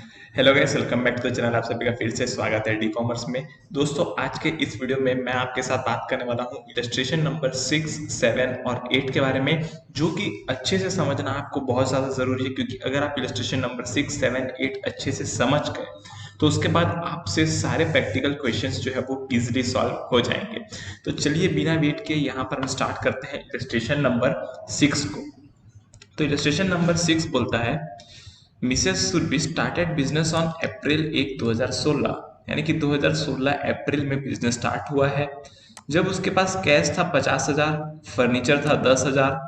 Hello guys, welcome back to the channel. आप सभी का फिर से स्वागत है डी कॉमर्स में। दोस्तों, आज के इस वीडियो में मैं आपके साथ बात करने वाला हूं इलस्ट्रेशन नंबर 6, 7 और 8 के बारे में, जो कि अच्छे से समझना आपको बहुत ज़्यादा ज़रूरी है। क्योंकि अगर आप इलस्ट्रेशन नंबर 6, 7, 8 अच्छे से समझ गए तो उसके बाद आपसे सारे प्रैक्टिकल क्वेश्चंस जो है वो इजीली सॉल्व हो जाएंगे। तो चलिए बिना वेट के यहाँ पर हम स्टार्ट करते हैं इलस्ट्रेशन नंबर 6 को। तो इलस्ट्रेशन नंबर 6 बोलता है Mrs Surabhi started business on April 1, 2016। यानी कि 2016 अप्रैल में बिजनेस स्टार्ट हुआ है। जब उसके पास कैश था 50,000, फर्नीचर था 10,000,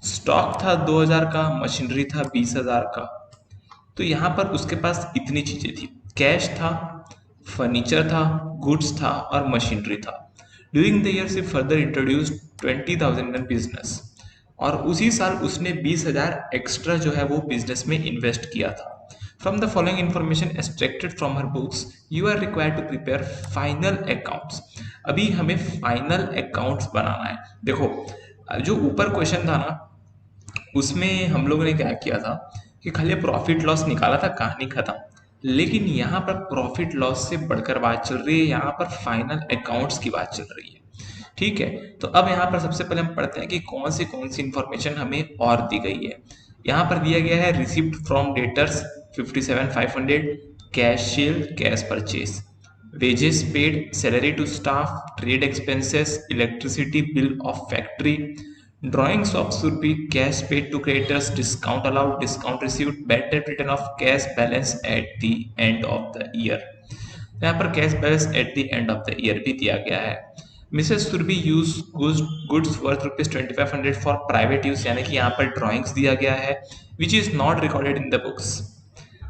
स्टॉक था 2,000 का, मशीनरी था 20,000 का। तो यहाँ पर उसके पास इतनी चीजें थी। कैश था, फर्नीचर था, गुड्स था और मशीनरी था। ड्यूरिंग द ईयर से फर्दर इंट्रोड्यूस 20,000 इन बिजनेस। और उसी साल उसने 20,000 एक्स्ट्रा जो है वो बिजनेस में इन्वेस्ट किया था। From the following information extracted from her books you are required to prepare final accounts. अभी हमें फाइनल अकाउंट्स बनाना है। देखो, जो ऊपर क्वेश्चन था ना, उसमें हम लोगों ने क्या किया था कि खाली प्रॉफिट लॉस निकाला था, कहानी खत्म। लेकिन यहाँ पर प्रॉफिट लॉस से बढ़कर बात चल रही है, यहाँ पर फाइनल अकाउंट्स की बात चल रही है। ठीक है, तो अब यहाँ पर सबसे पहले हम पढ़ते हैं कि कौन सी इंफॉर्मेशन हमें और दी गई है। यहाँ पर दिया गया है receipt from debtors 57,500, cash cell, cash purchase, wages paid, salary to staff, trade expenses, electricity bill of factory, drawings of should be cash paid to creditors, discount allowed, discount received, bad debt written off, cash balance at the end of the year। यहाँ पर cash balance at the end of the year भी दिया गया है। Mrs Surabhi use goods worth ₹2500 for private use, यानी कि यहाँ पर ड्राइंग्स दिया गया है which is not recorded in the books.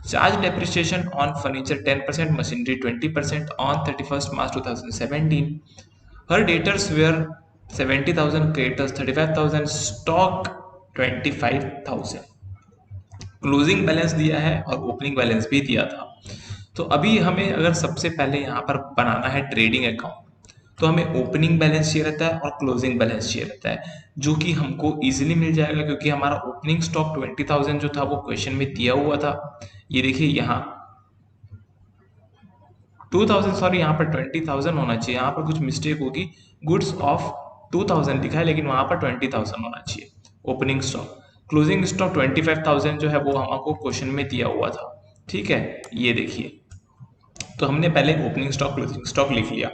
Charge depreciation on furniture 10%, machinery 20% on 31st March 2017। हर debtors were 70,000, creditors 35,000, stock 25,000। Closing balance दिया है और ओपनिंग बैलेंस भी दिया था। तो अभी हमें अगर सबसे पहले यहाँ पर बनाना है ट्रेडिंग अकाउंट, तो हमें ओपनिंग बैलेंस चाहिए रहता है और क्लोजिंग बैलेंस चाहिए रहता है, जो कि हमको इजीली मिल जाएगा क्योंकि हमारा ओपनिंग स्टॉक 20,000 जो था वो क्वेश्चन में दिया हुआ था। ये देखिए यहाँ 2,000, सॉरी यहाँ पर 20,000 होना चाहिए, यहाँ पर कुछ मिस्टेक होगी। गुड्स ऑफ 2,000 लिखा है लेकिन वहां पर 20,000 होना चाहिए ओपनिंग स्टॉक। क्लोजिंग स्टॉक 25,000 जो है वो हमको क्वेश्चन में दिया हुआ था। ठीक है, ये देखिए, तो हमने पहले ओपनिंग स्टॉक क्लोजिंग स्टॉक लिख लिया।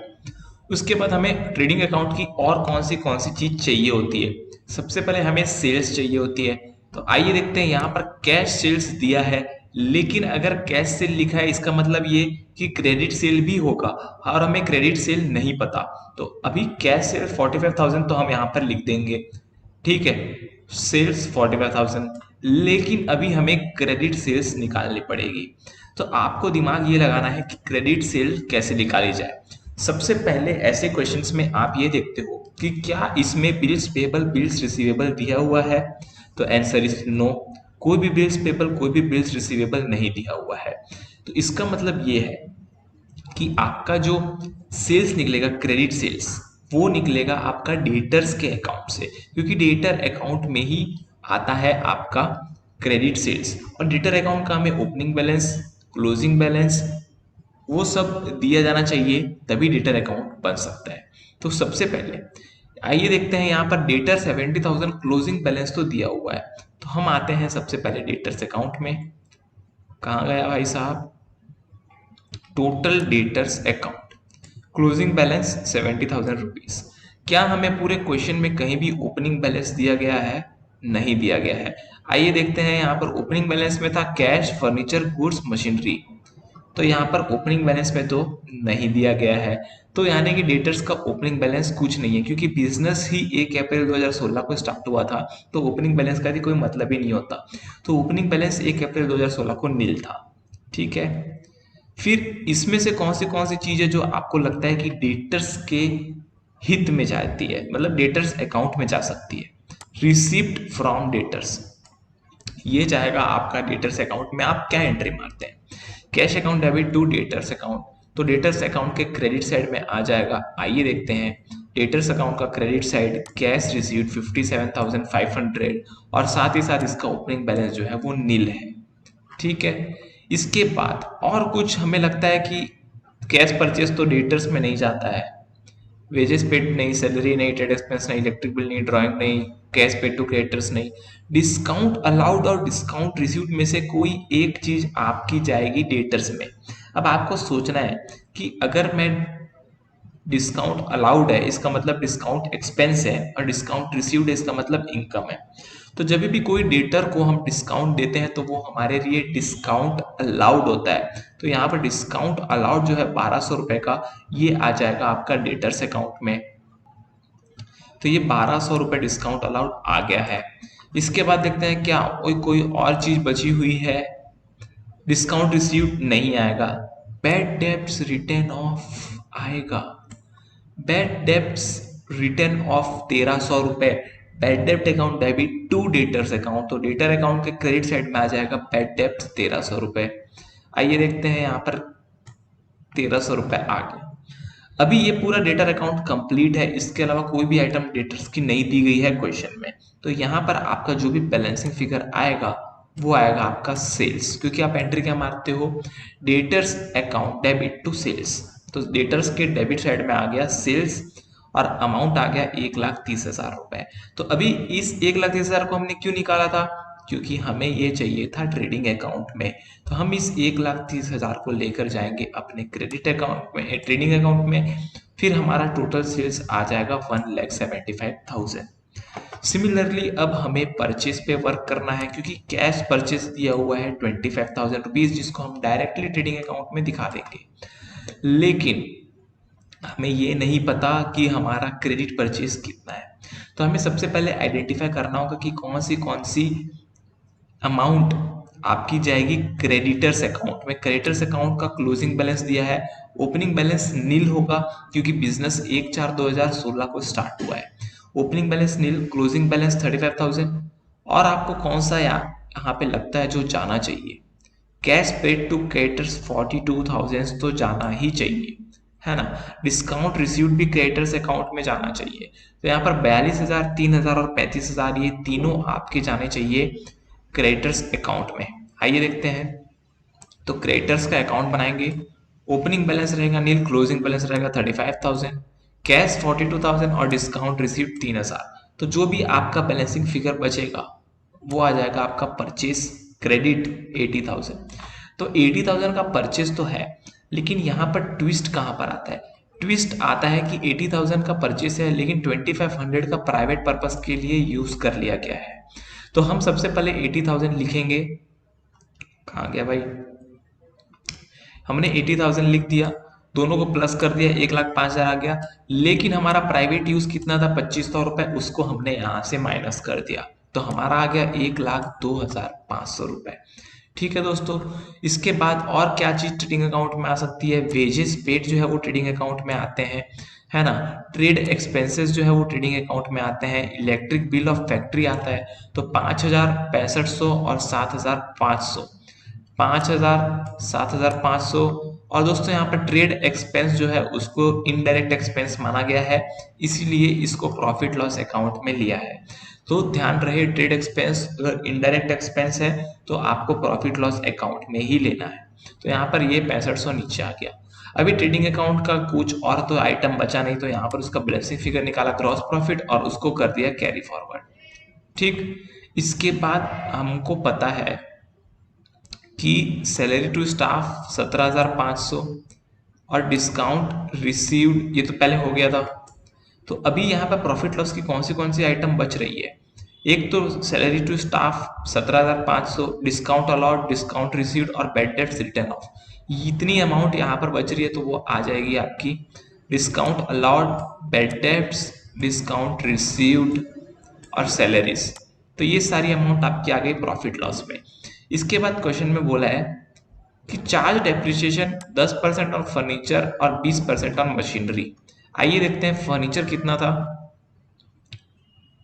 उसके बाद हमें ट्रेडिंग अकाउंट की और कौन सी चीज चाहिए होती है। सबसे पहले हमें सेल्स चाहिए होती है। तो आइए देखते हैं, यहाँ पर कैश सेल्स दिया है, लेकिन अगर कैश सेल लिखा है इसका मतलब ये कि क्रेडिट सेल भी होगा, और हमें क्रेडिट सेल नहीं पता। तो अभी कैश सेल 45,000 तो हम यहाँ पर लिख देंगे। ठीक है, सेल्स 45,000, लेकिन अभी हमें क्रेडिट सेल्स निकालनी पड़ेगी। तो आपको दिमाग ये लगाना है कि क्रेडिट सेल कैसे निकाली जाए। सबसे पहले ऐसे क्वेश्चंस में आप ये देखते हो कि क्या इसमें बिल्स पेबल, बिल्स रिसीवेबल दिया हुआ है। तो आंसर इज नो, कोई भी बिल्स पेबल, कोई भी बिल्स रिसीवेबल नहीं दिया हुआ है। तो इसका मतलब ये है कि आपका जो सेल्स निकलेगा, क्रेडिट सेल्स, वो निकलेगा आपका डेटर्स के अकाउंट से, क्योंकि डेटर अकाउंट में ही आता है आपका क्रेडिट सेल्स। और डेटर अकाउंट का हमें ओपनिंग बैलेंस, क्लोजिंग बैलेंस, वो सब दिया जाना चाहिए, तभी डेटर अकाउंट बन सकता है। तो सबसे पहले आइए देखते हैं, यहाँ पर डेटर 70,000, क्लोजिंग बैलेंस तो दिया हुआ है। तो हम आते हैं सबसे पहले डेटर्स अकाउंट में। कहाँ गया भाई साहब, total debtors account, closing balance 70,000 rupees. क्या हमें पूरे क्वेश्चन में कहीं भी ओपनिंग बैलेंस दिया गया है? नहीं दिया गया है। आइए देखते हैं, यहाँ पर ओपनिंग बैलेंस में था कैश, फर्नीचर, गुड्स, मशीनरी। तो यहाँ पर ओपनिंग बैलेंस में तो नहीं दिया गया है। तो यानी कि डेटर्स का ओपनिंग बैलेंस कुछ नहीं है, क्योंकि बिजनेस ही 1 अप्रैल 2016 को स्टार्ट हुआ था। तो ओपनिंग बैलेंस का भी कोई मतलब ही नहीं होता। तो ओपनिंग बैलेंस 1 अप्रैल 2016 को नील था। ठीक है, फिर इसमें से कौन सी चीज है जो आपको लगता है कि डेटर्स के हित में जाती है, मतलब डेटर्स अकाउंट में जा सकती है? रिसिप्ट फ्रॉम डेटर्स, ये जाएगा आपका डेटर्स अकाउंट में। आप क्या एंट्री मारते हैं? Cash account debit to debtors account, तो डेटर्स अकाउंट के क्रेडिट साइड में आ जाएगा। आइए देखते हैं, डेटर्स अकाउंट का क्रेडिट साइड कैश रिसीव्ड 57,500, और साथ ही साथ इसका ओपनिंग बैलेंस जो है वो नील है। ठीक है, इसके बाद और कुछ हमें लगता है कि कैश परचेस तो डेटर्स में नहीं जाता है, वेजेस पेड नहीं, सैलरी नहीं, ट्रेड एक्सपेंस नहीं, इलेक्ट्रिक बिल नहीं, ड्राइंग नहीं, कैश पेड टू क्रेडिटर्स नहीं। डिस्काउंट अलाउड और डिस्काउंट रिसीव्ड में से कोई एक चीज आपकी जाएगी डेटर्स में। अब आपको सोचना है कि अगर मैं डिस्काउंट अलाउड है इसका मतलब डिस्काउंट एक्सपेंस है, और डिस्काउंट रिसीव्ड है इसका मतलब इनकम है। तो जब भी कोई डेटर को हम डिस्काउंट देते हैं तो वो हमारे लिए डिस्काउंट अलाउड होता है। तो यहाँ पर डिस्काउंट अलाउड जो है 1200 रुपए का, ये आ जाएगा आपका डेटर्स अकाउंट में। तो ये 1200 रुपए डिस्काउंट अलाउड आ गया है। इसके बाद देखते हैं क्या कोई और चीज बची हुई है। डिस्काउंट रिसीव्ड नहीं आएगा, बैड डेब्ट्स रिटर्न ऑफ आएगा। बैड डेब्ट्स रिटर्न ऑफ 1300 रुपए। बैड डेब्ट account debit to debtors account, तो डेटर अकाउंट के क्रेडिट साइड में आ जाएगा बैड डेब्ट 1300 रुपए। आइए देखते हैं यहाँ पर 1300 रुपए आ गए। अभी ये पूरा डेटर अकाउंट कंप्लीट है, इसके अलावा कोई भी आइटम डेटर्स की नहीं दी गई है क्वेश्चन में। तो यहाँ पर आपका जो भी बैलेंसिंग फिगर आएगा वो आएगा आपका सेल्स, क्योंकि आप एंट्री क्या मारते हो, debtors account debit to sales. तो डेटर्स के डेबिट साइड में आ गया सेल्स, और अमाउंट आ गया 1,30,000 रुपए। तो अभी इस 1,30,000 को हमने क्यों निकाला था, क्योंकि हमें ये चाहिए था ट्रेडिंग अकाउंट में। तो हम इस 1,30,000 को लेकर जाएंगे अपने क्रेडिट अकाउंट में, ट्रेडिंग अकाउंट में। फिर हमारा टोटल सेल्स आ जाएगा 1,75,000। सिमिलरली अब हमें परचेस पे वर्क करना है, क्योंकि कैश परचेस दिया हुआ है 25,000 रुपीज, जिसको हम डायरेक्टली ट्रेडिंग अकाउंट में दिखा देंगे। लेकिन हमें ये नहीं पता कि हमारा क्रेडिट परचेस कितना है। तो हमें सबसे पहले आइडेंटिफाई करना होगा कि कौन सी अमाउंट आपकी जाएगी क्रेडिटर्स अकाउंट में। क्रेडिटर्स अकाउंट का क्लोजिंग बैलेंस दिया है, ओपनिंग बैलेंस नील होगा क्योंकि बिजनेस 1/4/2016 को स्टार्ट हुआ है। Opening balance nil, closing balance 35,000। और आपको कौन सा यहाँ पे लगता है जो जाना चाहिए, कैश पेड टू क्रेडिटर्स 42,000 तो जाना ही चाहिए, है ना। डिस्काउंट रिसीव्ड भी क्रेडिटर्स अकाउंट में जाना चाहिए। तो यहाँ पर 42,000, 3,000 और 35,000 ये तीनों आपके जाने चाहिए क्रेडिटर्स अकाउंट में। आइए देखते हैं। तो क्रेडिटर्स का अकाउंट बनाएंगे, ओपनिंग बैलेंस रहेगा नील, क्लोजिंग बैलेंस रहेगा 35,000, कैश 42,000 और डिस्काउंट रिसीव्ड 3,000। तो जो भी आपका बैलेंसिंग फिगर बचेगा वो आ जाएगा आपका परचेस क्रेडिट 80,000। तो 80,000 का परचेस तो है, लेकिन यहाँ पर ट्विस्ट कहाँ पर आता है, ट्विस्ट आता है कि 80,000 का परचेस है लेकिन 2500 का प्राइवेट पर्पस के लिए यूज कर लिया गया है। तो हम सबसे पहले 80,000 लिखेंगे। कहाँ गया भाई, हमने 80,000 लिख दिया, दोनों को प्लस कर दिया, 1,05,000 आ गया। लेकिन हमारा प्राइवेट यूज कितना था, 2500 रुपए, उसको हमने यहाँ से माइनस कर दिया, तो हमारा आ गया 1,02,500 रुपए। ठीक है दोस्तों। इसके बाद और क्या चीज ट्रेडिंग अकाउंट में आ सकती है, वेजेस पेड जो है वो ट्रेडिंग अकाउंट में आते हैं, है ना। ट्रेड एक्सपेंसेस जो है वो ट्रेडिंग अकाउंट में आते हैं। इलेक्ट्रिक बिल ऑफ फैक्ट्री आता है, तो 5,000, 6500 और 7,500, 5,000, 7,500। और दोस्तों यहाँ पर ट्रेड एक्सपेंस जो है उसको इनडायरेक्ट एक्सपेंस माना गया है, इसीलिए इसको प्रॉफिट लॉस अकाउंट में लिया है। तो ध्यान रहे, ट्रेड एक्सपेंस अगर इनडायरेक्ट एक्सपेंस है तो आपको प्रॉफिट लॉस अकाउंट में ही लेना है। तो यहाँ पर ये 6500 नीचे आ गया। अभी ट्रेडिंग अकाउंट का कुछ और तो आइटम बचा नहीं, तो यहाँ पर उसका बैलेंसिंग फिगर निकाला ग्रॉस प्रॉफिट और उसको कर दिया कैरी फॉरवर्ड। ठीक, इसके बाद हमको पता है कि सैलरी टू स्टाफ 17,500 और डिस्काउंट रिसीव्ड ये तो पहले हो गया था। तो अभी यहाँ पर प्रॉफिट लॉस की कौन सी आइटम बच रही है, एक तो salary to staff 17,500, discount allowed, discount received और बैड डेट्स रिटर्न ऑफ। इतनी अमाउंट यहाँ पर बच रही है, तो वो आ जाएगी आपकी discount allowed, bad debts, discount received और सैलरीज। तो ये सारी अमाउंट आपकी आ गई प्रॉफिट लॉस में। इसके बाद क्वेश्चन में बोला है कि चार्ज डेप्रिसिएशन 10% ऑन फर्नीचर और 20% ऑन मशीनरी। आइए देखते हैं फर्नीचर कितना था,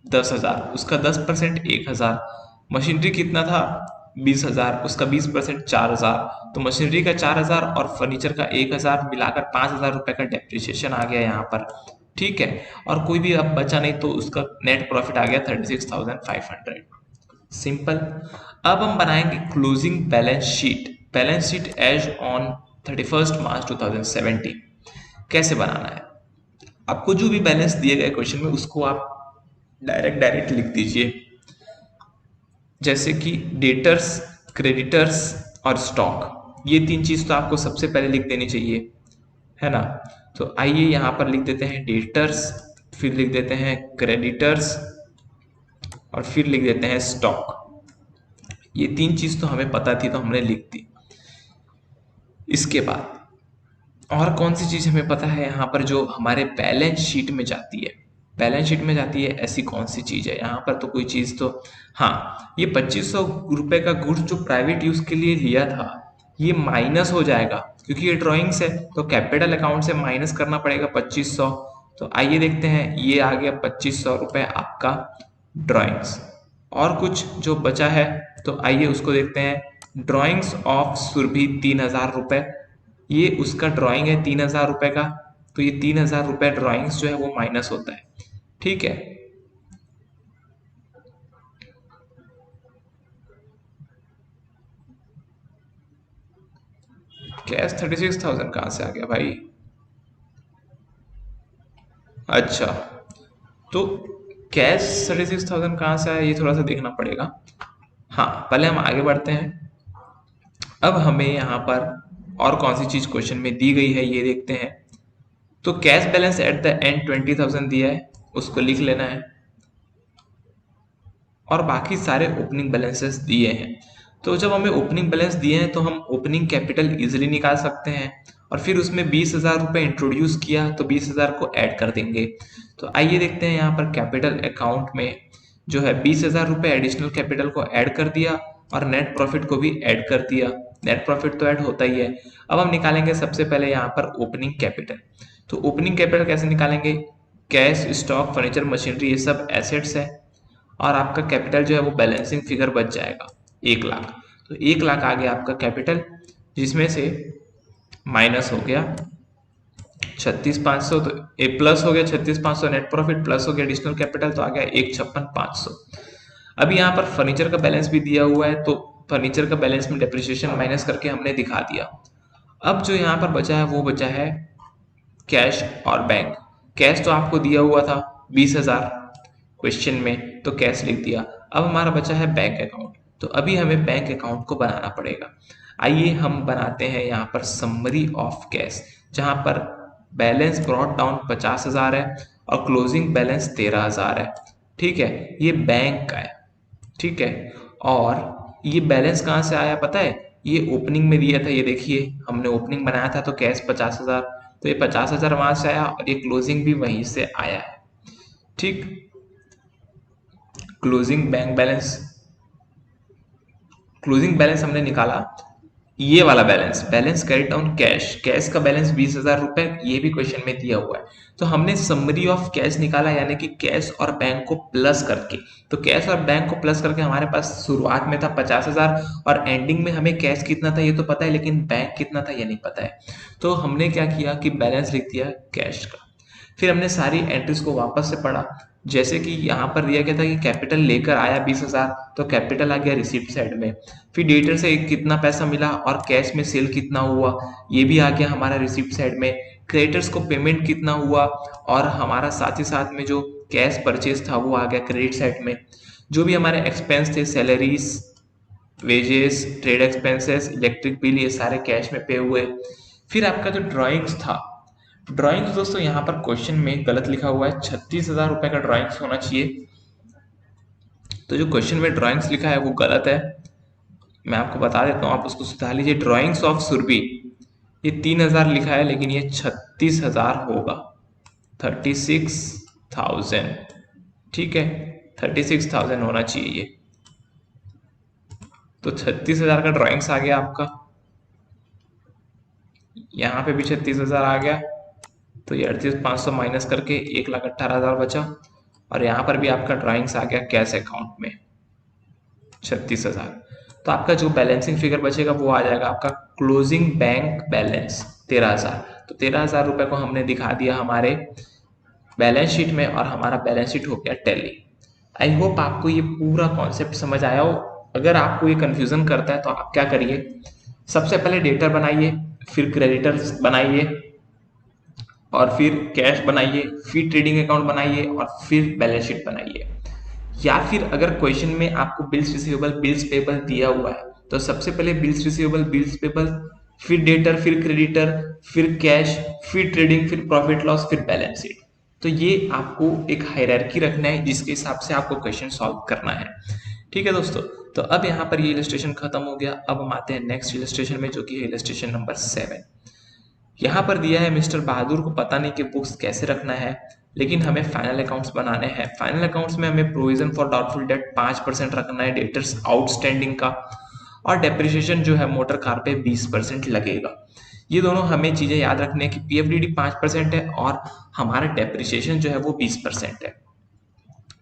10,000, उसका 10% 1,000। मशीनरी कितना था, 20,000, उसका 20% 4,000। तो मशीनरी का 4,000 और फर्नीचर का 1,000 मिलाकर 5,000 रुपए का डेप्रिसिएशन आ गया यहाँ पर। ठीक है, और कोई भी अब बचा नहीं, तो उसका नेट प्रॉफिट आ गया 36,500। सिंपल। अब हम बनाएंगे closing balance sheet. Balance sheet as on 31 March 2017 कैसे बनाना है। आपको जो भी बैलेंस दिए गए क्वेश्चन में उसको आप डायरेक्ट लिख दीजिए, जैसे कि डेटर्स, क्रेडिटर्स और स्टॉक, ये तीन चीज तो आपको सबसे पहले लिख देनी चाहिए, है ना। तो आइए यहाँ पर लिख देते हैं डेटर्स, फिर लिख देते हैं क्रेडिटर्स और फिर लिख देते हैं स्टॉक। ये तीन चीज तो हमें पता थी तो हमने लिख दी। इसके बाद और कौन सी चीज हमें पता है यहाँ पर जो हमारे बैलेंस शीट में जाती है। बैलेंस शीट में जाती है ऐसी कौन सी चीज है यहाँ पर, तो कोई चीज तो हाँ, ये 2500 रुपए का गुड्स जो प्राइवेट यूज के लिए लिया था ये माइनस हो जाएगा, क्योंकि ये ड्राइंग्स है तो कैपिटल अकाउंट से माइनस करना पड़ेगा 2500। तो आइए देखते हैं, ये आ गया 2500 रुपए आपका ड्राइंग्स। और कुछ जो बचा है तो आइए उसको देखते हैं। ड्राइंग्स ऑफ सुरभि 3000 रुपए, ये उसका ड्राइंग है 3000 रुपए का, तो ये 3000 रुपए ड्राइंग्स जो है वो माइनस होता है, ठीक है। कैश 36,000 कहां से आ गया भाई? अच्छा, तो कैश 36,000 कहां से आया, ये थोड़ा सा देखना पड़ेगा। हाँ, पहले हम आगे बढ़ते हैं। अब हमें यहाँ पर और कौन सी चीज क्वेश्चन में दी गई है ये देखते हैं। तो cash balance at the and 20,000 दिया है, उसको लिख लेना है, और बाकी सारे ओपनिंग बैलेंसेस दिए हैं। तो जब हमें ओपनिंग बैलेंस दिए हैं तो हम ओपनिंग कैपिटल इजिली निकाल सकते हैं, और फिर उसमें 20,000 रुपये इंट्रोड्यूस किया तो 20,000 को ऐड कर देंगे। तो आइए देखते हैं, यहाँ पर कैपिटल अकाउंट में जो है 20,000 रुपये एडिशनल कैपिटल को ऐड कर दिया और नेट प्रॉफिट को भी ऐड कर दिया। नेट प्रॉफिट तो ऐड होता ही है। अब हम निकालेंगे सबसे पहले यहाँ पर ओपनिंग कैपिटल। तो ओपनिंग कैपिटल कैसे निकालेंगे? कैश, स्टॉक, फर्नीचर, मशीनरी, ये सब एसेट्स है, और आपका कैपिटल जो है वो बैलेंसिंग फिगर बच जाएगा 1,00,000। तो 1,00,000 आ गया आपका कैपिटल, जिसमें से माइनस हो गया 36,500, तो ए प्लस हो गया 36,500 नेट प्रॉफिट, प्लस हो गया एडिशनल कैपिटल, तो आ गया 156,500। अभी यहाँ पर फर्नीचर का बैलेंस भी दिया हुआ है, तो फर्नीचर का बैलेंस में डेप्रिसिएशन माइनस करके हमने दिखा दिया। अब जो यहाँ पर बचा है वो बचा है कैश और बैंक। कैश तो आपको दिया हुआ था 20,000 क्वेश्चन में, तो कैश लिख दिया। अब हमारा बचा है बैंक अकाउंट, तो अभी हमें बैंक अकाउंट को बनाना पड़ेगा। आइए हम बनाते हैं यहाँ पर समरी ऑफ कैश, जहाँ पर बैलेंस ब्रॉट डाउन 50,000 है और क्लोजिंग बैलेंस 13,000 है, ठीक है। ये बैंक का है, ठीक है। और ये बैलेंस कहाँ से आया पता है? ये ओपनिंग में दिया था, ये देखिए हमने ओपनिंग बनाया था तो कैश 50,000, तो ये 50,000 वहां से आया और ये क्लोजिंग भी वहीं से आया है, ठीक। Closing bank balance, closing balance हमने निकाला, ये वाला balance, balance carry down cash, cash का बैलेंस 20,000 रुपए, ये भी क्वेश्चन में दिया हुआ है। तो हमने समरी ऑफ कैश निकाला, यानी कि कैश और बैंक को प्लस करके। तो कैश और बैंक को प्लस करके हमारे पास शुरुआत में था 50,000 और एंडिंग में हमें कैश कितना था ये तो पता है, लेकिन बैंक कितना था ये नहीं पता है। तो हमने क्या किया कि बैलेंस लिख दिया कैश का। फिर हमने सारी एंट्रीज को वापस से पढ़ा, जैसे कि यहाँ पर दिया गया था कि कैपिटल लेकर आया 20,000, तो कैपिटल आ गया रिसिप्ट साइड में। फिर डेटर से कितना पैसा मिला और कैश में सेल कितना हुआ, ये भी आ गया हमारा रिसिप्ट साइड में। क्रेडिटर्स को पेमेंट कितना हुआ और हमारा साथ ही साथ में जो कैश परचेज था वो आ गया क्रेडिट साइड में। जो भी हमारे एक्सपेंस थे, salaries, wages, trade expenses, electric bill, ये सारे कैश में पे हुए। फिर आपका जो ड्राइंग्स था, ड्राइंग्स दोस्तों यहाँ पर क्वेश्चन में गलत लिखा हुआ है, 36,000 रुपए का ड्राइंग्स होना चाहिए। तो जो क्वेश्चन में ड्राइंग्स लिखा है वो गलत है, मैं आपको बता देता हूँ, आप उसको सुधार लीजिए। ड्राइंग्स ऑफ सुरभि, ये 3,000 लिखा है लेकिन ये 36,000 होगा, 36,000, ठीक है, 36,000 होना चाहिए ये। तो 36,000 का ड्राइंग्स आ गया आपका, यहाँ पे भी 36,000 आ गया, तो ये 38,500 माइनस करके 1,18,000 बचा, और यहाँ पर भी आपका ड्राइंग्स आ गया कैश अकाउंट में 36,000। तो आपका जो बैलेंसिंग फिगर बचेगा वो आ जाएगा आपका क्लोजिंग बैंक बैलेंस 13,000। तो 13,000 रुपए को हमने दिखा दिया हमारे बैलेंस शीट में, और हमारा बैलेंस शीट हो गया टैली। आई होप आपको ये पूरा कॉन्सेप्ट समझ आया हो। अगर आपको ये कंफ्यूजन करता है तो आप क्या करिए, सबसे पहले डेटर बनाइए, फिर क्रेडिटर्स बनाइए, और फिर कैश बनाइए, फिर ट्रेडिंग अकाउंट बनाइए, और फिर बैलेंस शीट बनाइए। या फिर अगर क्वेश्चन में आपको बिल्स रिसीवेबल बिल्स पेबल दिया हुआ है तो सबसे पहले बिल्स रिसीवेबल बिल्स पेबल, फिर डेटर, फिर क्रेडिटर, फिर कैश, फिर ट्रेडिंग, फिर प्रॉफिट लॉस, फिर बैलेंस शीट। तो ये आपको एक हायरार्की रखना है जिसके हिसाब से आपको क्वेश्चन सॉल्व करना है। ठीक है दोस्तों, तो अब यहाँ पर ये इलस्ट्रेशन खत्म हो गया। अब हम आते हैं नेक्स्ट इलस्ट्रेशन में, जो कि है इलस्ट्रेशन नंबर 7। यहाँ पर दिया है मिस्टर बहादुर को पता नहीं कि बुक्स कैसे रखना है, लेकिन हमें फाइनल अकाउंट्स बनाने हैं। फाइनल अकाउंट्स में हमें प्रोविजन फॉर डाउटफुल डेट 5% रखना है, डेटर्स आउटस्टैंडिंग का, और डेप्रिसिएशन जो है मोटर कार पे 20% लगेगा। ये दोनों हमें चीजें याद रखनी है कि पीएफडीडी 5% है और हमारा डेप्रिसिएशन जो है वो 20% है।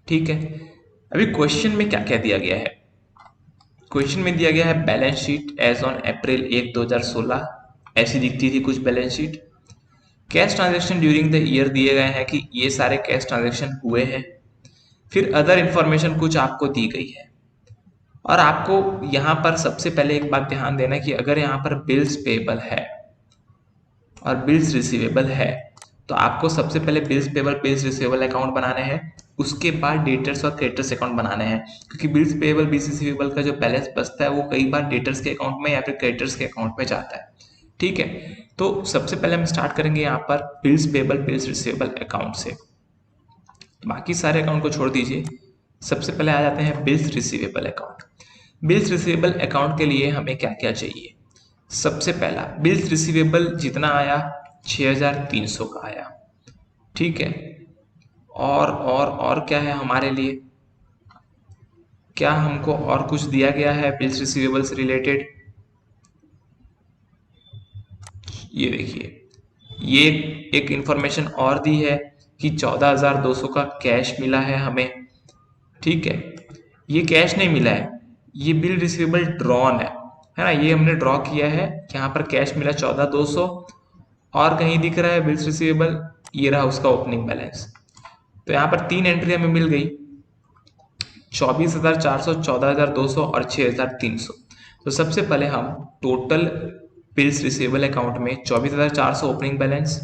ठीक है, अभी क्वेश्चन में क्या क्या दिया गया है। क्वेश्चन में दिया गया है balance sheet as on April 1 2016, ऐसी दिखती थी कुछ balance sheet. Cash transaction during the year दिए गए हैं कि ये सारे कैश ट्रांजैक्शन हुए हैं। फिर अदर इंफॉर्मेशन कुछ आपको दी गई है, और आपको यहाँ पर सबसे पहले एक बात ध्यान देना कि अगर यहाँ पर बिल्स पेबल है और बिल्स रिसीवेबल है तो आपको सबसे पहले bills payable bills receivable account बनाने हैं, उसके बाद डेटर्स और क्रेडिटर्स अकाउंट बनाने हैं। क्योंकि बिल्स पेबल बिल्स रिसीवेबल का जो बैलेंस बचता है वो कई बार डेटर्स के अकाउंट में या फिर क्रेडिटर्स के अकाउंट में जाता है। ठीक है, तो सबसे पहले हम स्टार्ट करेंगे यहाँ पर bills payable bills receivable account से। बाकी सारे अकाउंट को छोड़ दीजिए, सबसे पहले आ जाते हैं bills receivable account. Bills receivable account के लिए हमें क्या क्या चाहिए। सबसे पहला बिल्स रिसीवेबल जितना आया 6300 का आया। ठीक है, और क्या है हमारे लिए, क्या हमको और कुछ दिया गया है बिल्स रिसीवेबल से रिलेटेड। ये देखिए, ये एक इंफॉर्मेशन और दी है कि 14200 का कैश मिला है हमें। ठीक है, ये कैश नहीं मिला है, ये बिल रिसीवेबल ड्रॉन है ना, ये हमने ड्रॉ किया है। यहाँ पर कैश मिला 14200, और कहीं दिख रहा है बिल्स रिसीवेबल, ये रहा उसका ओपनिंग बैलेंस। तो यहाँ पर 3 एंट्री हमें मिल गई, 24,400, 14,200 और 6,300। तो सबसे पहले हम टोटल बिल्स रिसीवेबल अकाउंट में 24,400 ओपनिंग बैलेंस,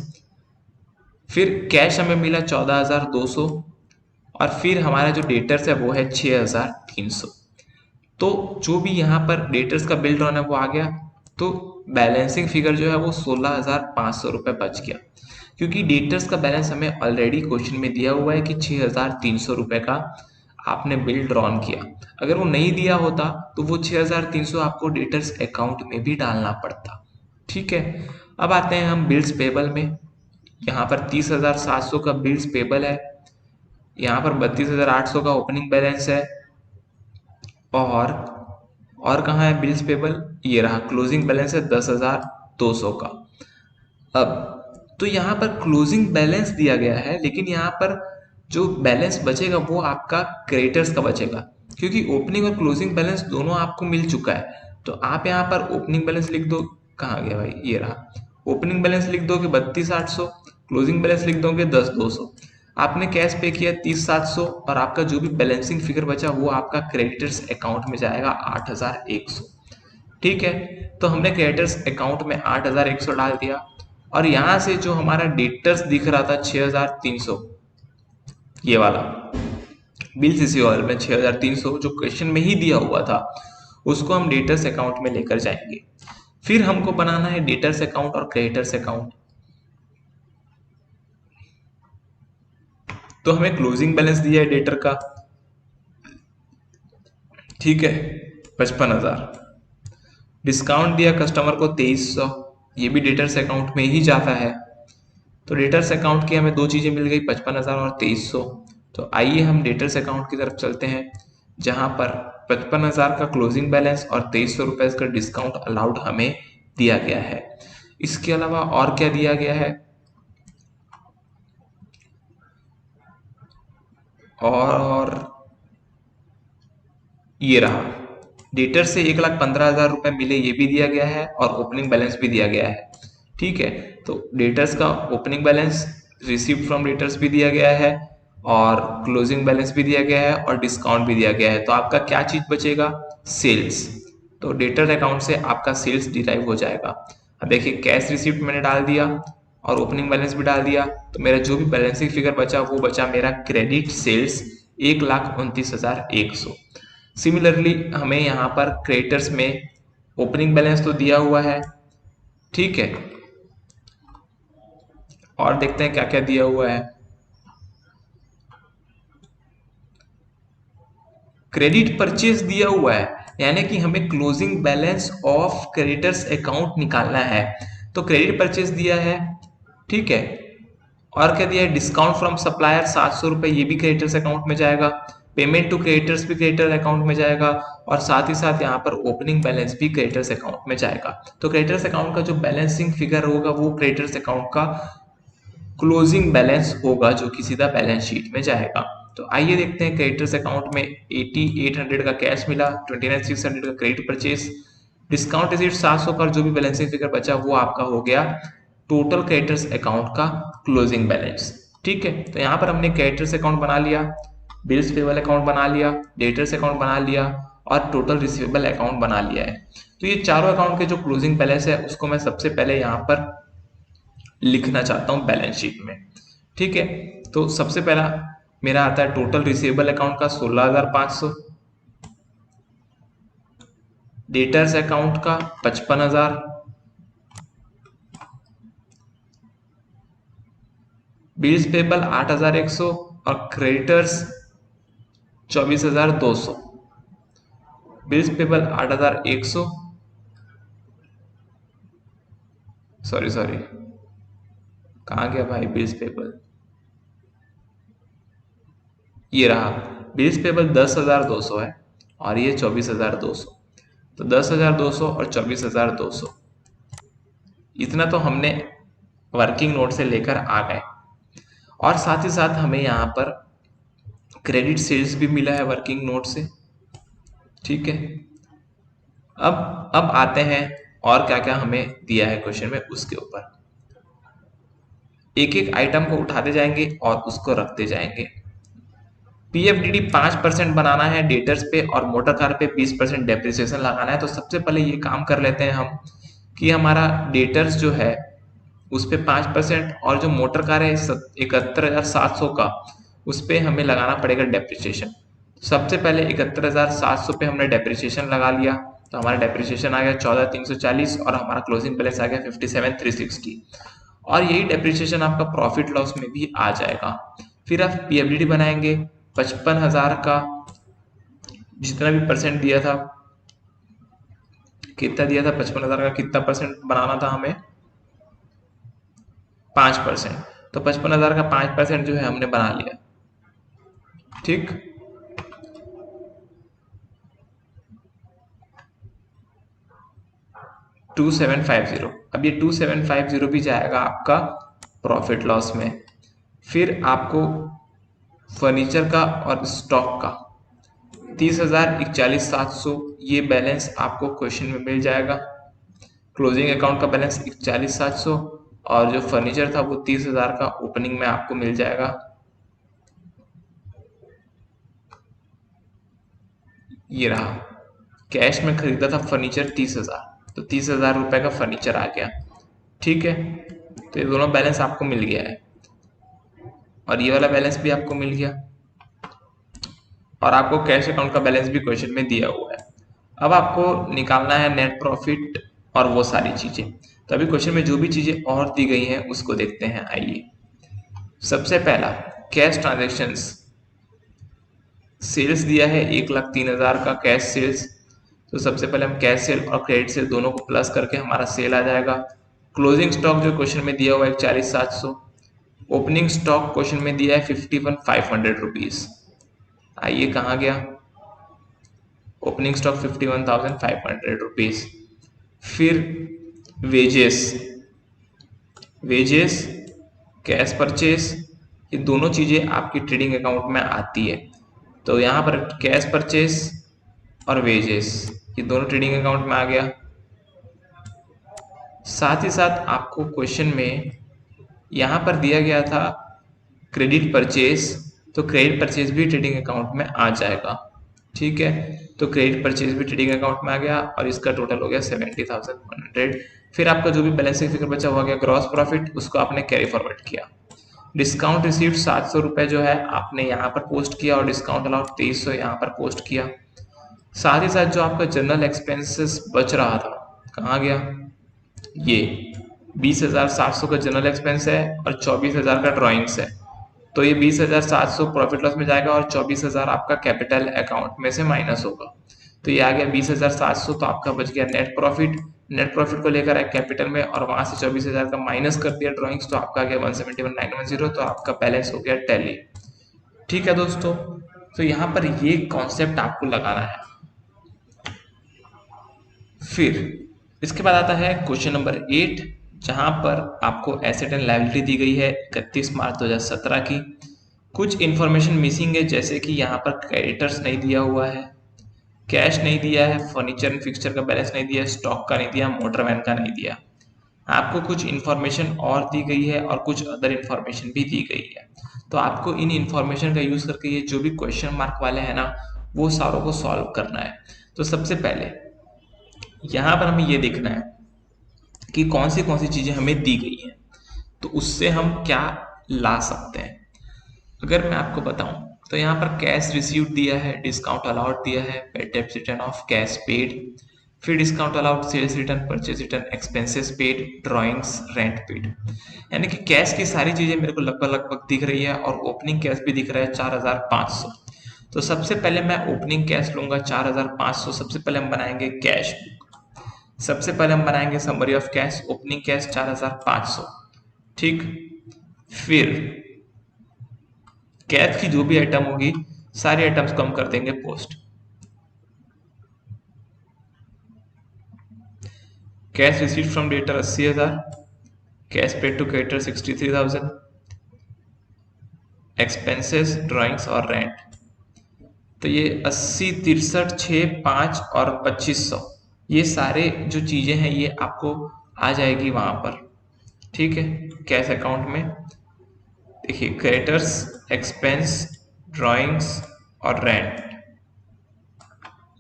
फिर कैश हमें मिला 14,200, और फिर हमारा जो डेटर्स है वो है 6,300। तो जो भी यहाँ पर डेटर्स का बिल ड्रॉन है वो आ गया, तो बैलेंसिंग फिगर जो है वो 16,500 रुपये बच गया। क्योंकि डेटर्स का बैलेंस हमें ऑलरेडी क्वेश्चन में दिया हुआ है कि 6,300 रुपये का आपने बिल ड्रॉन किया। अगर वो नहीं दिया होता तो वो 6,300 आपको डेटर्स अकाउंट में भी डालना पड़ता। ठीक है, अब आते हैं हम बिल्स पेबल में। यहाँ पर 30,700 का बिल्स पेबल है, यहाँ पर 32,800 का ओपनिंग बैलेंस है, और कहाँ है बिल्स पेबल, ये रहा क्लोजिंग बैलेंस है 10,200 का। अब तो यहाँ पर क्लोजिंग बैलेंस दिया गया है, लेकिन यहाँ पर जो बैलेंस बचेगा वो आपका क्रेडिटर्स का बचेगा, क्योंकि ओपनिंग और क्लोजिंग बैलेंस दोनों आपको मिल चुका है। तो आप यहाँ पर ओपनिंग बैलेंस लिख दो, कहाँ गया भाई, ये रहा, ओपनिंग बैलेंस लिख दोगे 32,800, क्लोजिंग बैलेंस लिख दोगे 10,200। आपने कैश पे किया 30,700, और आपका जो भी बैलेंसिंग फिगर बचा वो आपका क्रेडिटर्स अकाउंट में जाएगा 8,100। ठीक है, तो हमने क्रेडिटर्स अकाउंट में 8,100 डाल दिया, और यहाँ से जो हमारा डेटर्स दिख रहा था 6,300, ये वाला बिल्स रिसीवेबल में 6,300 जो क्वेश्चन में ही दिया हुआ था, उसको हम डेटर्स अकाउंट में लेकर जाएंगे। फिर हमको बनाना है डेटर्स अकाउंट और क्रेडिटर्स अकाउंट। तो हमें क्लोजिंग बैलेंस दिया है डेटर का, ठीक है, 55,000। डिस्काउंट दिया कस्टमर को 2300, ये भी डेटर्स अकाउंट में ही जाता है। तो डेटर्स अकाउंट की हमें दो चीजें मिल गई, 55,000 और 2300। तो आइए हम डेटर्स अकाउंट की तरफ चलते हैं, जहां पर 55,000 का क्लोजिंग बैलेंस और 2300 रुपए का डिस्काउंट अलाउड हमें दिया गया है। इसके अलावा और क्या दिया गया है, और ये रहा, डेटर से 1,15,000 रुपए मिले, ये भी दिया गया है, और ओपनिंग बैलेंस भी दिया गया है। ठीक है, तो डेटर्स का opening balance, received from debtors भी दिया गया है, और क्लोजिंग बैलेंस भी दिया गया है, और डिस्काउंट भी दिया गया है। तो आपका क्या चीज बचेगा, सेल्स। तो डेटर अकाउंट से आपका सेल्स डिराइव हो जाएगा। अब देखिए कैश रिसीप्ट मैंने डाल दिया और ओपनिंग बैलेंस भी डाल दिया, तो मेरा जो भी बैलेंसिंग फिगर बचा वो बचा मेरा क्रेडिट सेल्स 1,29,100। सिमिलरली हमें यहाँ पर क्रेडिटर्स में ओपनिंग बैलेंस तो दिया हुआ है, ठीक है, और देखते हैं क्या क्या दिया हुआ है। क्रेडिट परचेज दिया हुआ है, यानी कि हमें closing balance of creditors account निकालना है, तो क्रेडिट परचेज दिया है, ठीक है। और क्या दिया है, डिस्काउंट फ्रॉम सप्लायर 700 रुपए, ये भी क्रेडिटर्स अकाउंट में जाएगा। पेमेंट टू क्रेडिटर्स भी क्रेडिटर अकाउंट में जाएगा, और साथ ही साथ यहाँ पर ओपनिंग बैलेंस भी क्रेडिटर्स अकाउंट में जाएगा। तो क्रेडिटर्स अकाउंट का जो बैलेंसिंग फिगर होगा वो क्रेडिटर्स अकाउंट का क्लोजिंग बैलेंस होगा, जो कि सीधा बैलेंस शीट में जाएगा। तो आइए देखते हैं क्रेडिटर्स अकाउंट में 8800 का कैश मिला, 29,600 का क्रेडिट परचेज, डिस्काउंट रिसीट 700 का, जो भी बैलेंसिंग फिगर बचा वो आपका हो गया टोटल क्रेडिटर्स अकाउंट का क्लोजिंग बैलेंस, ठीक है। तो यहाँ पर हमने क्रेडिटर्स अकाउंट बना लिया, बिल्स पेबल अकाउंट बना लिया, डेटर्स अकाउंट बना लिया और टोटल रिसीवेबल अकाउंट बना लिया है। तो ये चारों अकाउंट के जो क्लोजिंग बैलेंस है उसको मैं सबसे पहले यहाँ पर लिखना चाहता हूँ बैलेंस शीट में, ठीक है। तो सबसे पहला मेरा आता है टोटल रिसीवेबल अकाउंट का 16,500, डेटर्स अकाउंट का 55,000, बिल्स पेबल 8,100 और क्रेडिटर्स 24,200। बिल्स पेबल 8,100, सॉरी कहाँ गया भाई बिल्स पेबल, ये रहा। बिल्स पेबल 10,200 है और ये 24,200, तो 10,200 और 24,200 इतना तो हमने वर्किंग नोट से लेकर आ गए, और साथ ही साथ हमें यहाँ पर क्रेडिट सेल्स भी मिला है वर्किंग नोट से, ठीक है। अब आते हैं और क्या क्या हमें दिया है क्वेश्चन में उसके ऊपर, एक एक आइटम को उठाते जाएंगे और उसको रखते जाएंगे। पीएफडीडी 5% बनाना है डेटर्स पे और मोटर कार पे 20% डेप्रिसिएशन लगाना है। तो सबसे पहले ये काम कर लेते हैं हम कि हमारा डेटर्स जो है उस पे 5% और जो मोटर कार है 71,700 का, उस पे हमें लगाना पड़ेगा डेप्रिसिएशन। सबसे पहले 71,700 पे हमने डेप्रिसिएशन लगा लिया, तो हमारा डेप्रिसिएशन आ गया 14,340 और हमारा क्लोजिंग बैलेंस आ गया 57,360, और यही डेप्रिसिएशन आपका प्रॉफिट लॉस में भी आ जाएगा। फिर आप पीएफडीडी बनाएंगे 55,000 का, जितना भी परसेंट दिया था, कितना दिया था 55,000 का, कितना परसेंट बनाना था हमें, 5%। तो 55,000 का 5% जो है हमने बना लिया, ठीक। टू 2750, अब ये 2750 भी जाएगा आपका प्रॉफिट लॉस में। फिर आपको फर्नीचर का और स्टॉक का 30,41,700 ये बैलेंस आपको क्वेश्चन में मिल जाएगा। क्लोजिंग अकाउंट का बैलेंस 41,700 और जो फर्नीचर था वो 30,000 का ओपनिंग में आपको मिल जाएगा। ये रहा, कैश में खरीदा था फर्नीचर 30,000, तो 30,000 रुपए का फर्नीचर आ गया, ठीक है। तो ये दोनों बैलेंस आपको मिल गया है और ये वाला बैलेंस भी आपको मिल गया, और आपको कैश अकाउंट का बैलेंस भी क्वेश्चन में दिया हुआ है। अब आपको निकालना है नेट प्रॉफिट और वो सारी चीजें। तो अभी क्वेश्चन में जो भी चीजें और दी गई हैं उसको देखते हैं। आइए, सबसे पहला कैश ट्रांजेक्शन्स, सेल्स दिया है 1,03,000 का कैश सेल्स। तो सबसे पहले हम कैश सेल और क्रेडिट सेल दोनों को प्लस करके हमारा सेल आ जाएगा। क्लोजिंग स्टॉक जो क्वेश्चन में दिया हुआ है 41,700, ओपनिंग स्टॉक क्वेश्चन में दिया है 51,500 रुपीज। आइए कहाँ गया, ओपनिंग स्टॉक 51,500 रुपीज। फिर वेजेस कैश परचेस, ये दोनों चीजें आपकी ट्रेडिंग अकाउंट में आती है। तो यहाँ पर कैश परचेस और वेजेस ये दोनों ट्रेडिंग अकाउंट में आ गया। साथ ही साथ आपको क्वेश्चन में यहाँ पर दिया गया था क्रेडिट परचेस, तो क्रेडिट परचेस भी ट्रेडिंग अकाउंट में आ जाएगा। ठीक है, तो क्रेडिट परचेज भी ट्रेडिंग अकाउंट में आ गया और इसका टोटल हो गया 70,100। फिर आपका जो भी बैलेंसिंग फिगर बचा हुआ गया ग्रॉस प्रॉफिट, उसको आपने कैरी फॉरवर्ड किया। डिस्काउंट रिसीव्ड 700 रुपये जो है आपने यहाँ पर पोस्ट किया और डिस्काउंट अलाउड 2300 यहाँ पर पोस्ट किया। साथ ही साथ जो आपका जनरल एक्सपेंसेस बच रहा था कहाँ गया, ये 20,700 का जनरल एक्सपेंस है और 24,000 का ड्राइंग्स है। तो ये 20,700 प्रॉफिट लॉस में जाएगा और 24,000 आपका कैपिटल अकाउंट में से माइनस होगा। तो ये आ गया 20,700, तो आपका बच गया नेट प्रॉफिट। नेट प्रॉफिट को लेकर आए कैपिटल में और वहां से 24,000 का माइनस कर दिया ड्राइंग्स, तो आपका आ गया 171,910, तो आपका बैलेंस हो गया टैली। ठीक है दोस्तों, तो यहाँ पर ये कॉन्सेप्ट आपको लगाना है। फिर इसके बाद आता है क्वेश्चन नंबर 8, जहां पर आपको एसेट एंड लायबिलिटी दी गई है 31 मार्च 2017 की। कुछ इंफॉर्मेशन मिसिंग है, जैसे कि यहाँ पर क्रेडिटर्स नहीं दिया हुआ है, कैश नहीं दिया है, फर्नीचर एंड फिक्सचर का बैलेंस नहीं दिया है, स्टॉक का नहीं दिया, मोटर वैन का नहीं दिया। आपको कुछ इन्फॉर्मेशन और दी गई है और कुछ अदर इन्फॉर्मेशन भी दी गई है। तो आपको इन इन्फॉर्मेशन का यूज करके ये जो भी क्वेश्चन मार्क वाले हैं ना, वो सारों को सॉल्व करना है। तो सबसे पहले यहाँ पर हमें ये देखना है कि कौन सी चीजें हमें दी गई हैं, तो उससे हम क्या ला सकते हैं। अगर मैं आपको बताऊं तो यहाँ पर कैश रिसीव्ड दिया है, डिस्काउंट अलाउड दिया है, पेड डेब्ट रिटर्न ऑफ कैश पेड, फिर discount allowed sales return, purchase return, expenses paid, drawings, rent paid. यानी कि कैश की सारी चीजें मेरे को लगभग लगभग दिख रही है और ओपनिंग कैश भी दिख रहा है 4,500। तो सबसे पहले मैं ओपनिंग कैश लूंगा 4,500। सबसे पहले हम बनाएंगे कैश बुक। सबसे पहले हम बनाएंगे summary of cash, opening cash 4,500। ठीक, फिर कैश की जो भी आइटम होगी सारी आइटम्स को हम कर देंगे post. Cash received from debtor 80,000, cash paid to creditor 63,000, expenses, drawings और रेंट। तो ये 80, 63, 6, 5 और 2500, ये सारे जो चीजें हैं ये आपको आ जाएगी वहां पर। ठीक है, कैश अकाउंट में देखिए क्रेडिटर्स, एक्सपेंस, ड्राइंग्स और रेंट,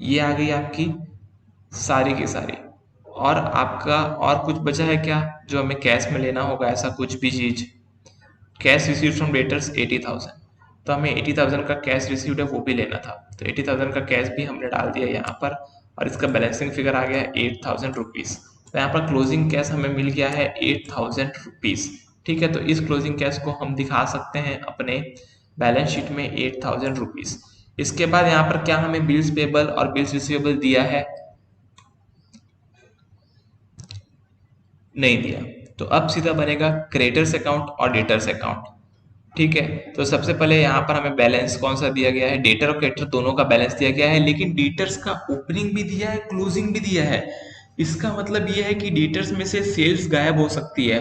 ये आ गई आपकी सारी की सारी। और आपका और कुछ बचा है क्या जो हमें कैश में लेना होगा, ऐसा कुछ भी चीज। कैश रिसीव्ड फ्रॉम डेटर्स 80,000, तो हमें 80,000 का कैश रिसीव्ड है वो भी लेना था, तो 80,000 का कैश भी हमने डाल दिया यहाँ पर और इसका बैलेंसिंग फिगर आ गया 8,000 रुपीज। तो यहाँ पर क्लोजिंग कैश हमें मिल गया है 8,000 रुपीज। ठीक है, तो इस क्लोजिंग कैश को हम दिखा सकते हैं अपने बैलेंस शीट में 8,000 रुपीज। इसके बाद यहाँ पर क्या हमें बिल्स पेबल और बिल्स रिसीवेबल दिया है, नहीं दिया। तो अब सीधा बनेगा क्रेडिटर्स अकाउंट और डेटर्स अकाउंट। ठीक है, तो सबसे पहले यहाँ पर हमें बैलेंस कौन सा दिया गया है, डेटर और क्रेडिटर दोनों का बैलेंस दिया गया है, लेकिन डेटर्स का ओपनिंग भी दिया है, क्लोजिंग भी दिया है। इसका मतलब ये है कि डेटर्स में से सेल्स गायब हो सकती है,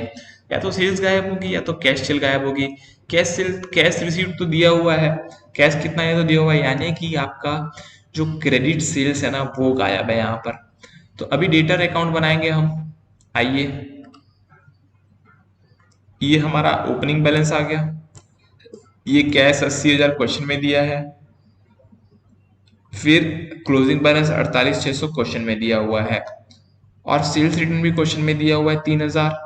या तो सेल्स गायब होगी या तो कैश सेल गायब होगी। कैश रिसीव्ड तो दिया हुआ है, कैश कितना है तो दिया हुआ है, यानी कि आपका जो क्रेडिट सेल्स है ना वो गायब है यहाँ पर। तो अभी डेटर अकाउंट बनाएंगे हम। आइए, ये हमारा ओपनिंग बैलेंस आ गया, ये कैश 80,000 क्वेश्चन में दिया है, फिर क्लोजिंग बैलेंस 48,600 क्वेश्चन में दिया हुआ है और सेल्स रिटर्न भी क्वेश्चन में दिया हुआ है 3,000।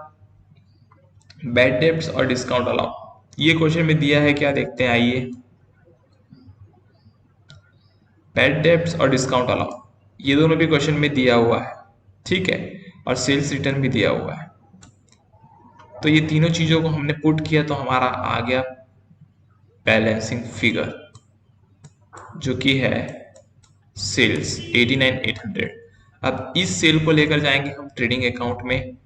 बैड डेब्ट्स और डिस्काउंट अलाउ ये क्वेश्चन में दिया है, क्या देखते हैं आइए। बैड डेब्ट्स और डिस्काउंट अलाउ ये दोनों भी क्वेश्चन में दिया हुआ है। ठीक है, और सेल्स रिटर्न भी दिया हुआ है। तो ये तीनों चीजों को हमने पुट किया तो हमारा आ गया बैलेंसिंग फिगर, जो कि है सेल्स 89,800। अब इस सेल को लेकर जाएंगे हम ट्रेडिंग अकाउंट में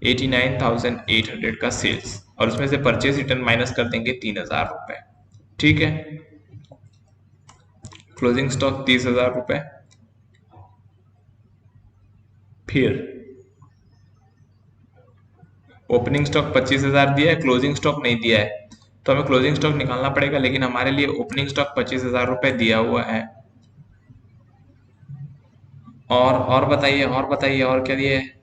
89,800 का सेल्स, और उसमें से परचेज रिटर्न माइनस कर देंगे 3,000 रुपए। ठीक है, क्लोजिंग स्टॉक 30,000 रुपए, फिर ओपनिंग स्टॉक 25,000 दिया है, क्लोजिंग स्टॉक नहीं दिया है, तो हमें क्लोजिंग स्टॉक निकालना पड़ेगा, लेकिन हमारे लिए ओपनिंग स्टॉक 25,000 रुपए दिया हुआ है। और बताइए, और क्या दिया है।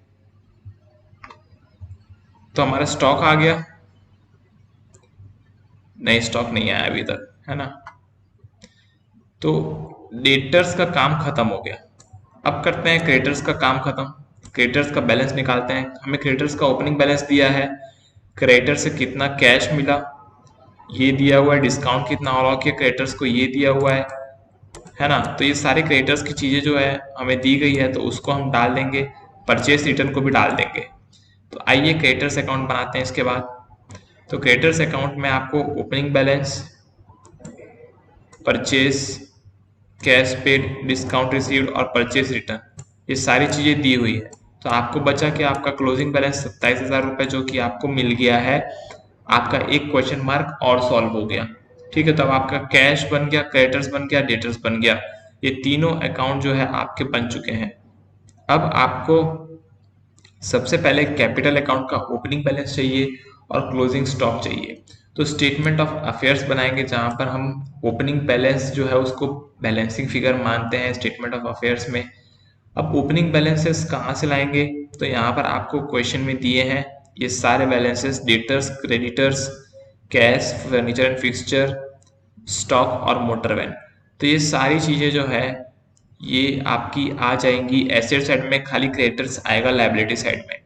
तो हमारा स्टॉक आ गया, नहीं स्टॉक नहीं आया अभी तक, है ना। तो डेटर्स का काम खत्म हो गया। अब करते हैं क्रेडिटर्स का काम खत्म। क्रेडिटर्स का बैलेंस निकालते हैं। हमें क्रेडिटर्स का ओपनिंग बैलेंस दिया है, क्रेडिटर से कितना कैश मिला ये दिया हुआ है, डिस्काउंट कितना अलाउ किया क्रेडिटर्स को ये दिया हुआ है ना। तो ये सारे क्रेडिटर्स की चीजें जो है हमें दी गई है, तो उसको हम डाल देंगे, परचेस रिटर्न को भी डाल देंगे। तो आइए क्रेडिटर्स अकाउंट बनाते हैं इसके बाद। तो क्रेडिटर्स अकाउंट में आपको opening balance, purchase, cash paid, discount received और परचेस रिटर्न ये सारी चीजें दी हुई है। तो आपको बचा कि आपका क्लोजिंग बैलेंस 27,000 रुपये, जो कि आपको मिल गया है। आपका एक क्वेश्चन मार्क और सॉल्व हो गया। ठीक है, तो अब आपका कैश बन गया, क्रेडिटर्स बन गया, डेटर्स बन गया। ये तीनों अकाउंट जो है आपके बन चुके हैं। अब आपको सबसे पहले कैपिटल अकाउंट का ओपनिंग बैलेंस चाहिए और क्लोजिंग स्टॉक चाहिए। तो स्टेटमेंट ऑफ अफेयर्स बनाएंगे, जहां पर हम ओपनिंग बैलेंस जो है उसको बैलेंसिंग फिगर मानते हैं स्टेटमेंट ऑफ अफेयर्स में। अब ओपनिंग बैलेंसेस कहाँ से लाएंगे, तो यहाँ पर आपको क्वेश्चन में दिए हैं ये सारे balances, debtors, creditors, cash, furniture and fixture, stock और मोटर वैन। तो ये सारी चीजें जो है ये आपकी आ जाएंगी एसेट साइड में, खाली क्रेडिटर्स आएगा लायबिलिटी साइड में।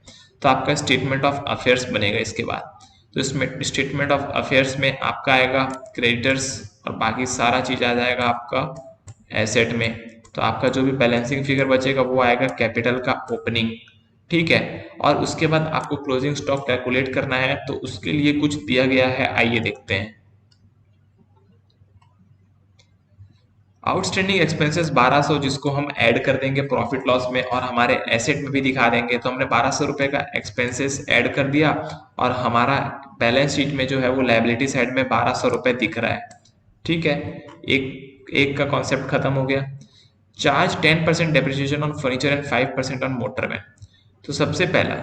तो आपका स्टेटमेंट ऑफ अफेयर्स बनेगा इसके बाद। तो इसमें स्टेटमेंट ऑफ अफेयर्स में आपका आएगा क्रेडिटर्स और बाकी सारा चीज आ जाएगा आपका एसेट में। तो आपका जो भी बैलेंसिंग फिगर बचेगा वो आएगा कैपिटल का ओपनिंग। ठीक है, और उसके बाद आपको क्लोजिंग स्टॉक कैलकुलेट करना है, तो उसके लिए कुछ दिया गया है, आइए देखते हैं। आउटस्टैंडिंग एक्सपेंसेस 1200, जिसको हम ऐड कर देंगे प्रॉफिट लॉस में और हमारे एसेट में भी दिखा देंगे। तो हमने 1200 रुपए का एक्सपेंसेस ऐड कर दिया और हमारा बैलेंस शीट में जो है वो लायबिलिटी साइड में 1200 रुपए दिख रहा है। ठीक है, एक एक का कॉन्सेप्ट खत्म हो गया। Charge 10% depreciation on furniture and 5% on motor van. तो सबसे पहला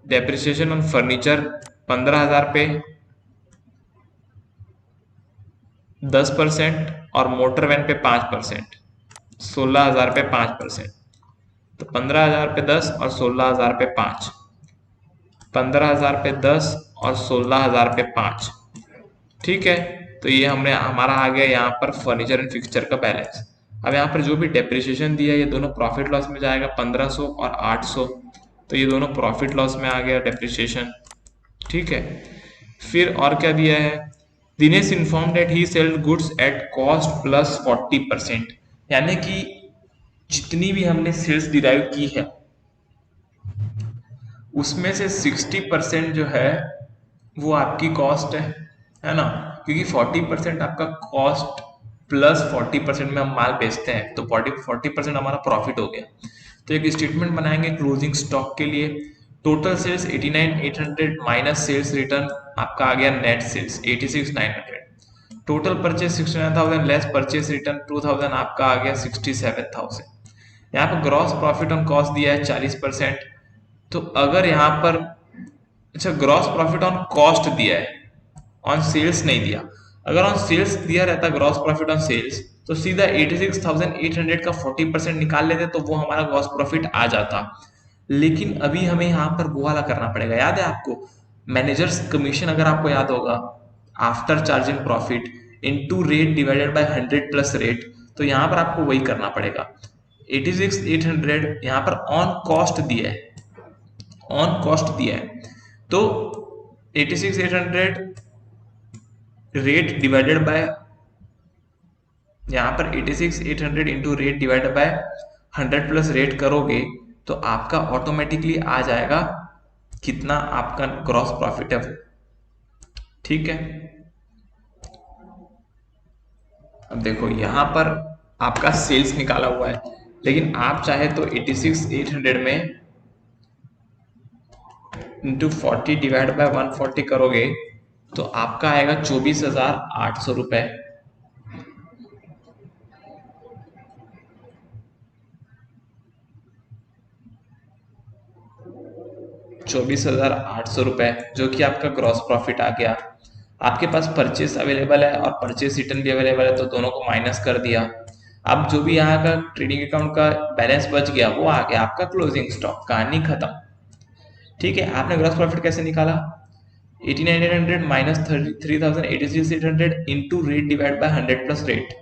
डेप्रिसिएशन ऑन फर्नीचर 15,000 पे 10% और मोटर वैन पे 5%, 16,000 पे 5%। तो 15,000 पे 10 और 16,000 पे 5, 15,000 पे 10 और 16,000 पे 5। ठीक है, तो ये हमने हमारा आ गया यहाँ पर फर्नीचर एंड फिक्सचर का बैलेंस। अब यहाँ पर जो भी डेप्रिसिएशन दिया है ये दोनों प्रॉफिट लॉस में जाएगा, 1500 और 800। तो ये दोनों प्रॉफिट लॉस में आ गया डेप्रिसिएशन। ठीक है, फिर और क्या दिया है, Dinesh inform that he sailed goods at cost plus 40%। यानी कि जितनी भी हमने सेल्स डिराइव की है उसमें से 60% जो है वो आपकी कॉस्ट है ना। क्योंकि 40% आपका कॉस्ट प्लस 40% में हम माल बेचते हैं, तो 40% हमारा प्रॉफिट हो गया। तो एक स्टेटमेंट बनाएंगे क्लोजिंग स्टॉक के लिए। Total sales 89,800 minus sales return, आपका आ गया net sales 86,900। Total purchase 69,000 less purchase return 2,000, आपका आ गया 67,000। यहाँ पर ग्रॉस प्रॉफिट ऑन कॉस्ट दिया है 40%। तो अगर यहाँ पर अच्छा ग्रॉस प्रॉफिट ऑन कॉस्ट दिया है, ऑन सेल्स नहीं दिया। अगर ऑन सेल्स दिया रहता ग्रॉस प्रॉफिट ऑन सेल्स, तो सीधा 86,800 का 40% निकाल लेते तो वो हमारा ग्रॉस प्रॉफिट आ जाता। लेकिन अभी हमें यहाँ पर वो वाला करना पड़ेगा, याद है आपको मैनेजर्स कमीशन, अगर आपको याद होगा, after charging profit into rate divided by 100 plus rate. तो यहाँ पर आपको वही करना पड़ेगा। 86,800 यहाँ पर ऑन कॉस्ट दिया है, ऑन कॉस्ट दिया है। तो 86,800 रेट डिवाइडेड बाय, यहाँ पर 86,800 into rate divided by 100 plus rate करोगे तो आपका ऑटोमेटिकली आ जाएगा कितना आपका ग्रॉस प्रॉफिट है वो। ठीक है, अब देखो यहाँ पर आपका सेल्स निकाला हुआ है, लेकिन आप चाहे तो 86,800 में इंटू 40 डिवाइड बाय 140 करोगे तो आपका आएगा 24,800 रुपए। 24,800 रुपए, जो कि आपका ग्रॉस प्रॉफिट आ गया। आपके पास परचेस अवेलेबल है और परचेस रिटर्न भी अवेलेबल है, तो दोनों को माइनस कर दिया। अब जो भी यहाँ का ट्रेडिंग अकाउंट का बैलेंस बच गया वो आ गया आपका क्लोजिंग स्टॉक, कहानी खत्म। ठीक है, आपने ग्रॉस प्रॉफिट कैसे निकाला, 89,800 minus 33,800 into rate divide by 100 plus rate.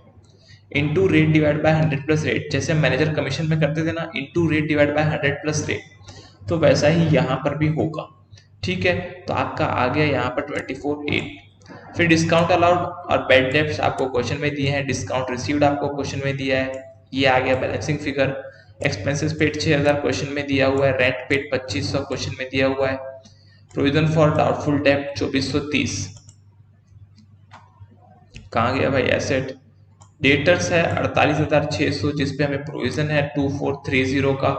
Into rate divide by 100 plus rate, जैसे मैनेजर कमीशन में करते थे ना, into rate divide by 100 plus rate, तो वैसा ही यहाँ पर भी होगा। ठीक है, तो आपका आ गया यहाँ पर 24,8। फिर डिस्काउंट अलाउड और बैड डेब्ट्स आपको क्वेश्चन में दिए हैं, डिस्काउंट रिसीव्ड आपको क्वेश्चन में दिया है, ये आ गया balancing figure. Expenses paid 6,000 question में दिया हुआ है, रेंट पेड 2,500 क्वेश्चन में दिया हुआ है, प्रोविजन फॉर डाउटफुल डेब्ट 2,430। कहाँ गया भाई एसेट, डेटर्स है 48,600 जिसपे हमें प्रोविजन है 2,430 का,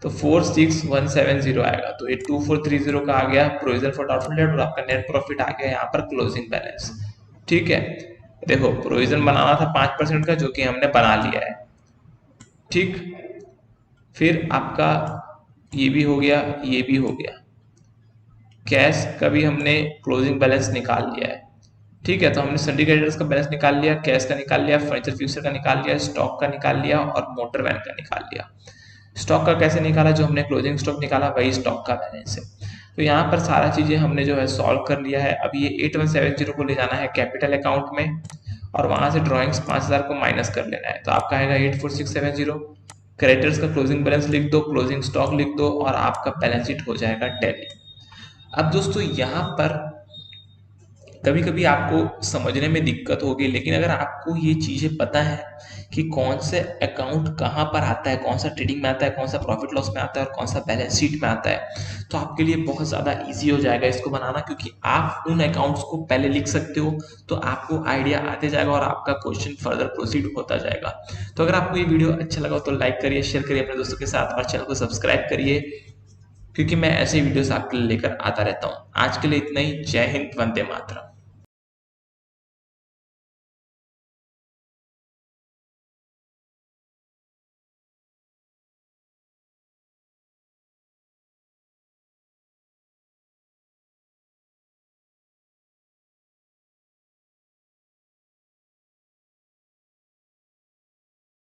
तो 4,6,170 आएगा। तो ये 2,430 का आ गया प्रोविजन फॉर डाउटफुल डेट, और आपका नेट प्रॉफिट आ गया यहाँ पर क्लोजिंग बैलेंस। ठीक है, देखो प्रोविजन बनाना था 5% का, जो कि हमने बना लिया है। ठीक, फिर आपका ये भी हो गया, ये भी हो गया, कैश का भी हमने क्लोजिंग बैलेंस निकाल लिया है। ठीक है, तो हमने सन्डी क्रेडिटर्स का बैलेंस निकाल लिया, कैश का निकाल लिया, फर्नीचर फ्यूचर का निकाल लिया, स्टॉक का निकाल लिया और मोटर वैन का निकाल लिया। स्टॉक का कैसे निकाला, जो हमने क्लोजिंग स्टॉक निकाला वही स्टॉक का बैलेंस है। तो यहाँ पर सारा चीजें हमने जो है सॉल्व कर लिया है। अब ये 8170 को ले जाना है कैपिटल अकाउंट में, और वहां से ड्रॉइंग्स 5,000 को माइनस कर लेना है, तो आपका आएगा 84,670। क्रेडिटर्स का क्लोजिंग बैलेंस लिख दो, क्लोजिंग स्टॉक लिख दो, और आपका बैलेंस शीट हो जाएगा टैली। अब दोस्तों यहाँ पर कभी कभी आपको समझने में दिक्कत होगी, लेकिन अगर आपको ये चीजें पता है कि कौन से अकाउंट कहाँ पर आता है, कौन सा ट्रेडिंग में आता है, कौन सा प्रॉफिट लॉस में आता है और कौन सा बैलेंस शीट में आता है, तो आपके लिए बहुत ज़्यादा इजी हो जाएगा इसको बनाना, क्योंकि आप उन अकाउंट्स को पहले लिख सकते हो, तो आपको आइडिया आते जाएगा और आपका क्वेश्चन फर्दर प्रोसीड होता जाएगा। तो अगर आपको ये वीडियो अच्छा लगा तो लाइक करिए, शेयर करिए अपने दोस्तों के साथ, और चैनल को सब्सक्राइब करिए, क्योंकि मैं ऐसे वीडियोस आपके लिए लेकर आता रहता हूँ। आज के लिए इतना ही। जय हिंद, वंदे मातरम।